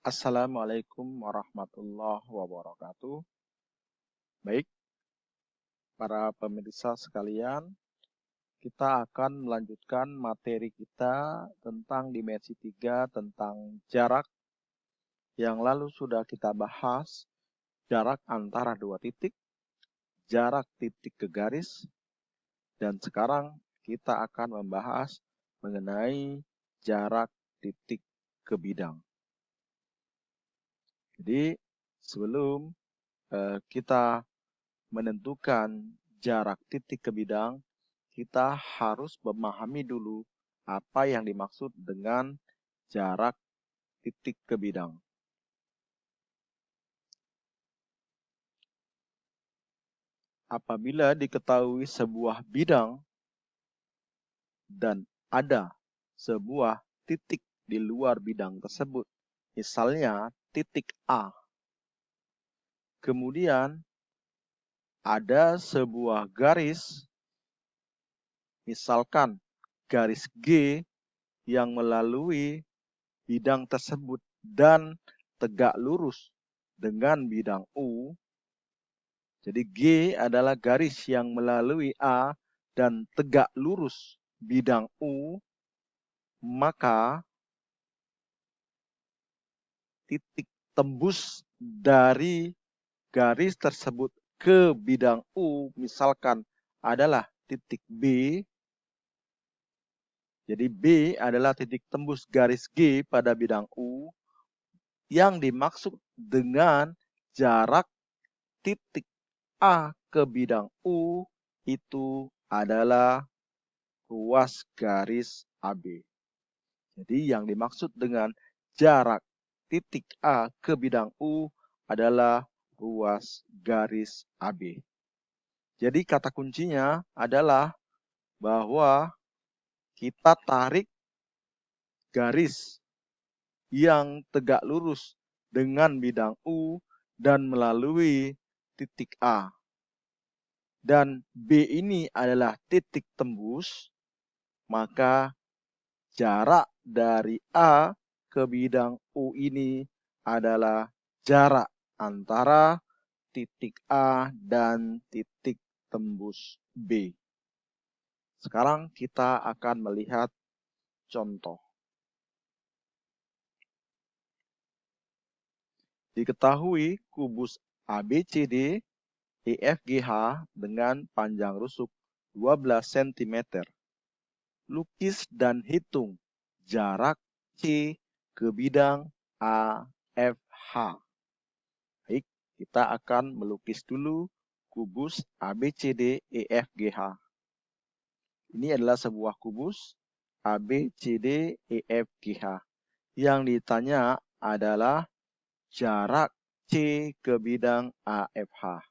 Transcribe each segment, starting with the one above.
Assalamualaikum warahmatullahi wabarakatuh. Baik, para pemirsa sekalian, kita akan melanjutkan materi kita tentang dimensi 3 tentang jarak. Yang lalu sudah kita bahas jarak antara dua titik, jarak titik ke garis, dan sekarang kita akan membahas mengenai jarak titik ke bidang. Jadi, sebelum kita menentukan jarak titik ke bidang, kita harus memahami dulu apa yang dimaksud dengan jarak titik ke bidang. Apabila diketahui sebuah bidang dan ada sebuah titik di luar bidang tersebut, misalnya titik A, kemudian ada sebuah garis, misalkan garis G yang melalui bidang tersebut dan tegak lurus dengan bidang U. Jadi G adalah garis yang melalui A dan tegak lurus bidang U, maka titik tembus dari garis tersebut ke bidang U misalkan adalah titik B. Jadi B adalah titik tembus garis G pada bidang U. Yang dimaksud dengan jarak titik A ke bidang U itu adalah ruas garis AB. Jadi yang dimaksud dengan jarak titik A ke bidang U adalah ruas garis AB. Jadi kata kuncinya adalah bahwa kita tarik garis yang tegak lurus dengan bidang U dan melalui titik A. Dan B ini adalah titik tembus, maka jarak dari A ke bidang U ini adalah jarak antara titik A dan titik tembus B. Sekarang kita akan melihat contoh. Diketahui kubus ABCD EFGH dengan panjang rusuk 12 cm. Lukis dan hitung jarak C ke bidang AFH. Baik, kita akan melukis dulu kubus ABCD EFGH. Ini adalah sebuah kubus ABCD EFGH. Yang ditanya adalah jarak C ke bidang AFH.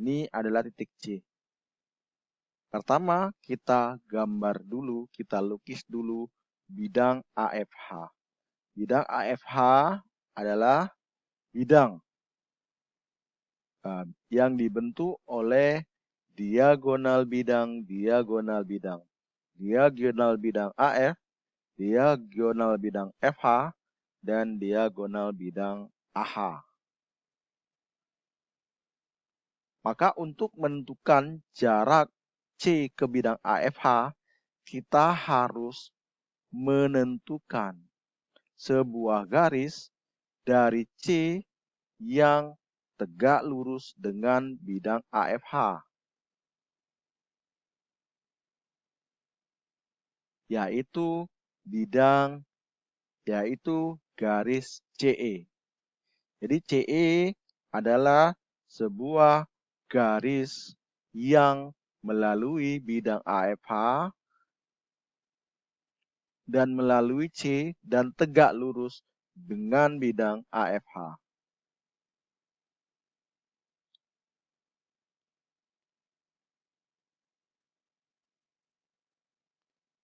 Ini adalah titik C. Pertama, kita gambar dulu, kita lukis dulu bidang AFH. Bidang AFH adalah bidang yang dibentuk oleh diagonal bidang, diagonal bidang. Diagonal bidang AF, diagonal bidang FH, dan diagonal bidang AH. Maka untuk menentukan jarak C ke bidang AFH, kita harus menentukan sebuah garis dari C yang tegak lurus dengan bidang AFH, yaitu garis CE. Jadi CE adalah sebuah garis yang melalui bidang AFH dan melalui C dan tegak lurus dengan bidang AFH.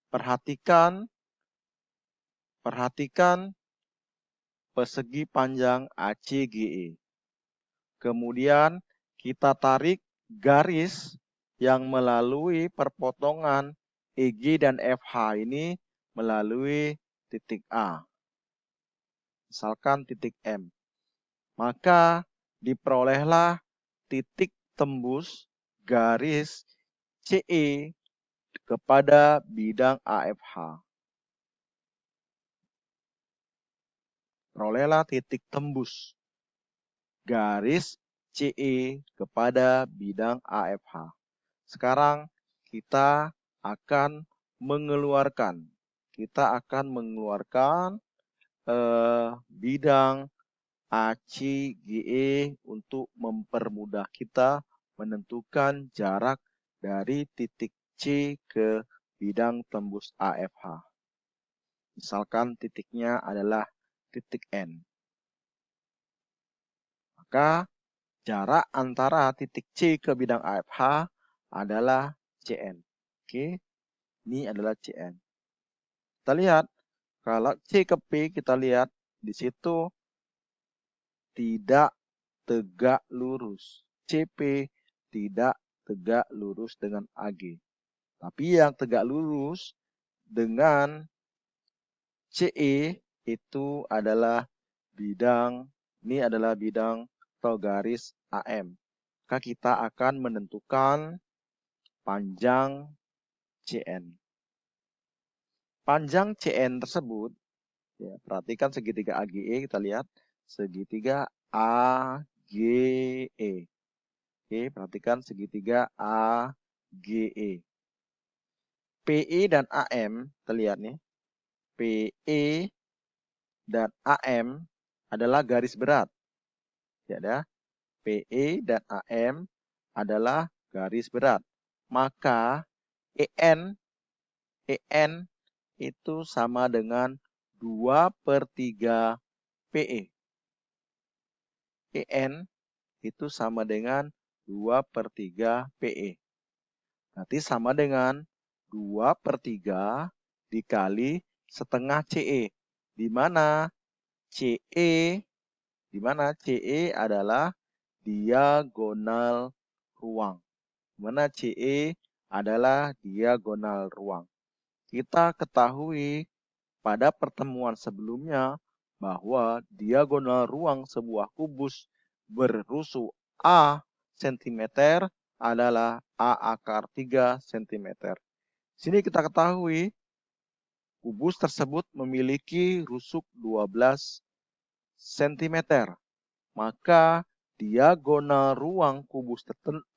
Perhatikan persegi panjang ACGE. Kemudian kita tarik garis yang melalui perpotongan EG dan FH ini melalui titik A. misalkan titik M. Maka diperolehlah titik tembus garis CE kepada bidang AFH. Perolehlah titik tembus garis CE kepada bidang AFH. Sekarang kita akan mengeluarkan. Bidang ACGE untuk mempermudah kita menentukan jarak dari titik C ke bidang tembus AFH. Misalkan titiknya adalah titik N. Maka jarak antara titik C ke bidang AFH adalah CN. Oke, ini adalah CN. Kita lihat, kalau C ke P, kita lihat di situ tidak tegak lurus. CP tidak tegak lurus dengan AG. Tapi yang tegak lurus dengan CE itu adalah bidang, ini adalah bidang atau garis AM. Maka kita akan menentukan panjang CN. Panjang CN tersebut, ya, perhatikan segitiga AGE, kita lihat segitiga AGE. Oke, perhatikan segitiga AGE. PE dan AM, kita lihat nih. PE dan AM adalah garis berat. Ya, PE dan AM adalah garis berat. Maka EN itu sama dengan 2/3 PE. EN itu sama dengan 2/3 PE. Nanti sama dengan 2/3 dikali setengah CE. Di mana CE adalah diagonal ruang. Di mana CE adalah diagonal ruang. Kita ketahui pada pertemuan sebelumnya bahwa diagonal ruang sebuah kubus berusu A cm adalah A⁻³ cm. Sini kita ketahui kubus tersebut memiliki rusuk 12 cm. Maka diagonal ruang kubus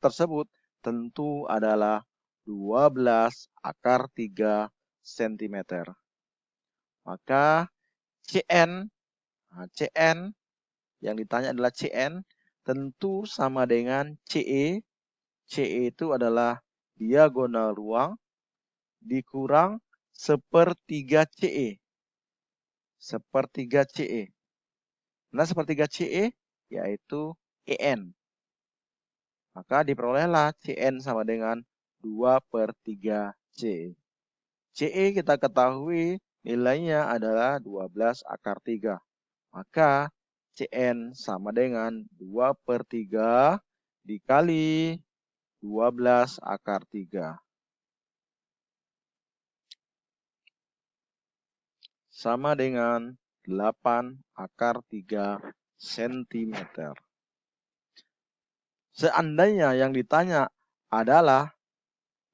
tersebut tentu adalah 12⁻³ cm. Maka CN yang ditanya adalah CN tentu sama dengan CE. CE itu adalah diagonal ruang dikurang 1/3 CE. 1/3 CE. Nah, 1/3 CE yaitu EN. Maka diperolehlah CN sama dengan 2/3 CE. CE kita ketahui nilainya adalah 12⁻³. Maka CN sama dengan 2/3 dikali 12⁻³. Sama dengan 8⁻³ cm. Seandainya yang ditanya adalah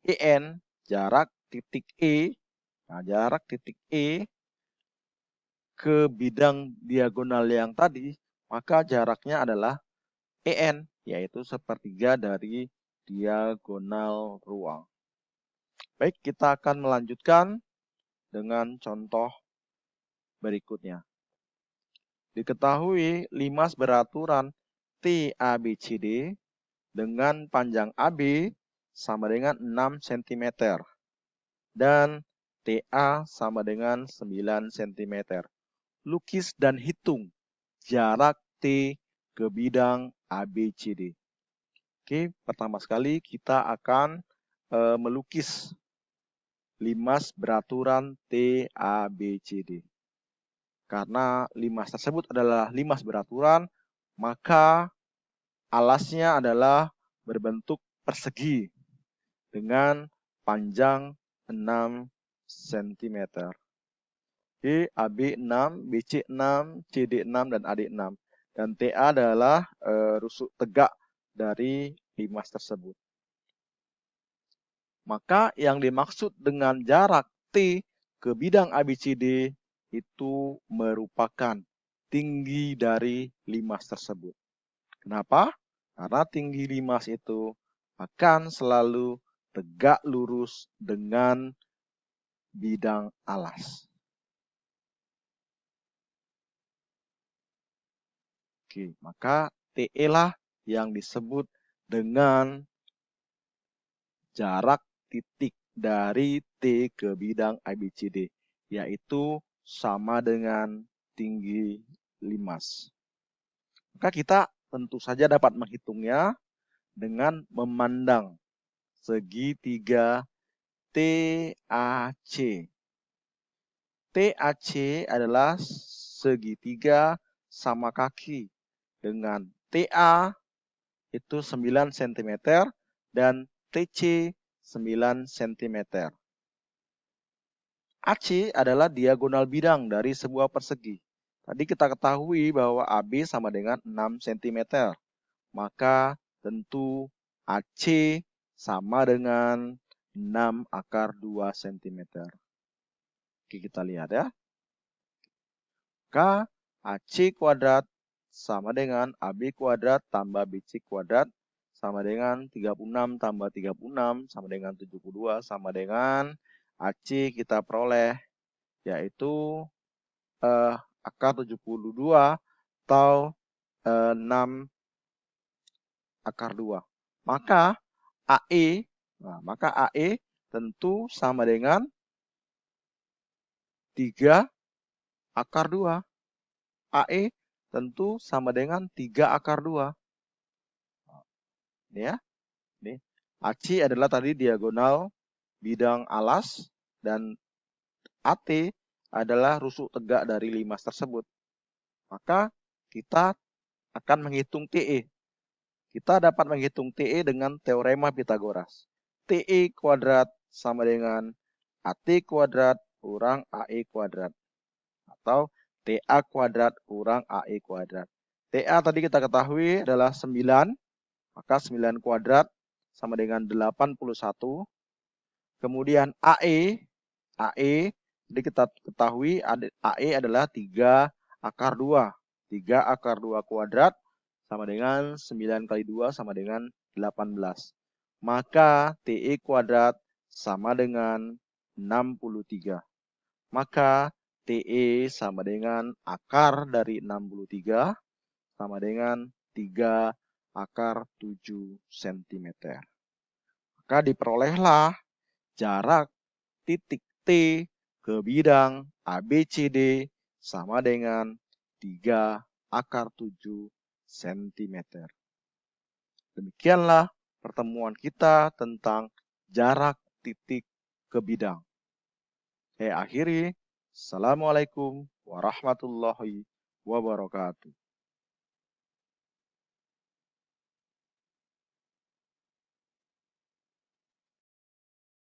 EN, jarak titik E, nah jarak titik E ke bidang diagonal yang tadi, maka jaraknya adalah EN, yaitu 1/3 dari diagonal ruang. Baik, kita akan melanjutkan dengan contoh berikutnya. Diketahui limas beraturan TABCD dengan panjang AB sama dengan 6 cm dan TA sama dengan 9 cm. Lukis dan hitung jarak T ke bidang ABCD. Oke, pertama sekali kita akan melukis limas beraturan TABCD. Karena limas tersebut adalah limas beraturan, maka alasnya adalah berbentuk persegi dengan panjang 6 cm. AB 6, BC 6, CD 6, dan AD 6. Dan TA adalah rusuk tegak dari limas tersebut. Maka yang dimaksud dengan jarak T ke bidang ABCD itu merupakan tinggi dari limas tersebut. Kenapa? Karena tinggi limas itu akan selalu tegak lurus dengan bidang alas. Oke, maka TE lah yang disebut dengan jarak titik dari T ke bidang ABCD, yaitu sama dengan tinggi limas. Maka kita tentu saja dapat menghitungnya dengan memandang segitiga TAC. TAC adalah segitiga sama kaki dengan TA itu 9 cm dan TC 9 cm. AC adalah diagonal bidang dari sebuah persegi. Tadi kita ketahui bahwa AB sama dengan 6 cm. Maka tentu AC sama dengan 6 akar 2 cm. Oke, kita lihat ya. Maka AC kuadrat sama dengan AB kuadrat tambah BC kuadrat sama dengan 36 tambah 36 sama dengan 72 sama dengan AC kita peroleh yaitu akar 72 atau 6 akar 2. Maka AE tentu sama dengan 3 akar 2. AE tentu sama dengan 3 akar 2. Ini ya. Ini. AC adalah tadi diagonal bidang alas dan AT adalah rusuk tegak dari limas tersebut. Maka kita akan menghitung TE. Kita dapat menghitung TE dengan teorema Pitagoras. TE kuadrat sama dengan AT kuadrat kurang AE kuadrat. Atau TA kuadrat kurang AE kuadrat. TA tadi kita ketahui adalah 9, maka 9 kuadrat sama dengan 81. Kemudian AE jadi kita ketahui AE adalah 3 akar 2. 3 akar 2 kuadrat sama dengan 9 kali 2 sama dengan 18. Maka TE kuadrat sama dengan 63. Maka TE sama dengan akar dari 63 sama dengan 3 akar 7 cm. Maka diperolehlah jarak titik T ke bidang ABCD sama dengan 3 akar 7 cm. Demikianlah pertemuan kita tentang jarak titik ke bidang. Saya akhiri. Assalamualaikum warahmatullahi wabarakatuh.